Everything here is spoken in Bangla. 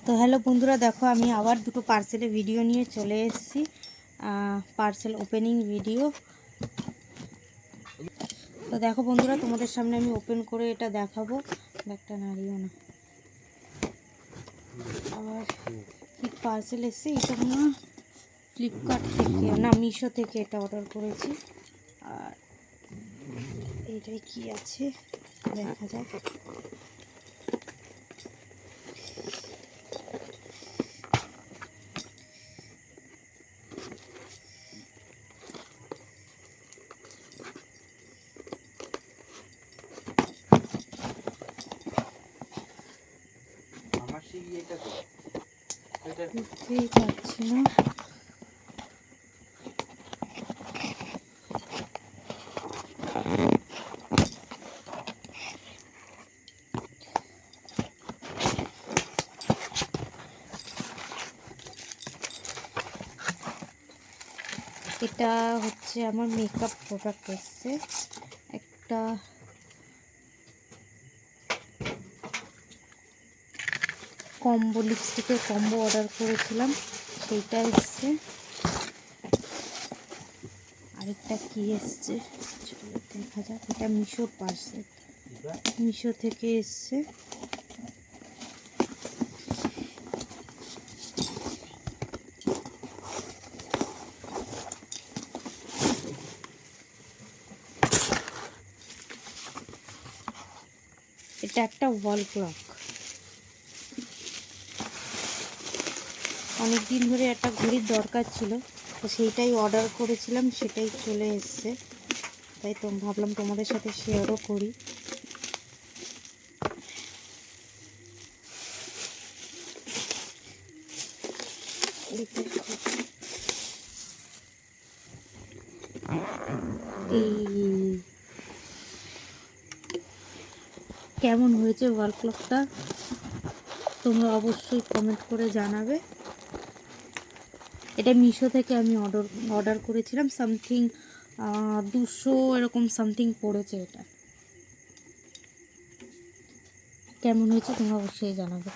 তো হ্যালো বন্ধুরা, দেখো আমি আবার দুটো পার্সেলের ভিডিও নিয়ে চলে এসেছি। Parcel opening video. তো দেখো বন্ধুরা, তোমাদের সামনে আমি ওপেন করে এটা দেখাবো। ব্যাগটা নাড়িও না। আবার কি পার্সেল এসছে, এটা না ফ্লিপকার্ট থেকে না মিশো থেকে এটা অর্ডার করেছি। আর এটাই কি আছে দেখা যাক। বুঝতেই পারছি না। এটা হচ্ছে আমার মেকআপ প্রোডাক্ট এসছে। একটা কম্বো, লিপস্টিকের কম্বো অর্ডার করেছিলাম, সেইটা এসছে। আরেকটা কি এসছে চলো দেখা যাক। এটা মিশোর পার্সেল, মিশো থেকে এসছে। এটা একটা ওয়াল ক্লক। অনেক দিন ধরে একটা ঘড়ির দরকার ছিল, তো সেইটাই অর্ডার করেছিলাম, সেটাই চলে এসছে। তাই তো ভাবলাম তোমাদের সাথে শেয়ারও করি। কেমন হয়েছে ওয়াল ক্লকটা তোমরা অবশ্যই কমেন্ট করে জানাবে। এটা মিশো থেকে আমি অর্ডার করেছিলাম। সামথিং 200 এরকম সামথিং পড়েছে। এটা কেমন হয়েছে তোমরা অবশ্যই জানাবে।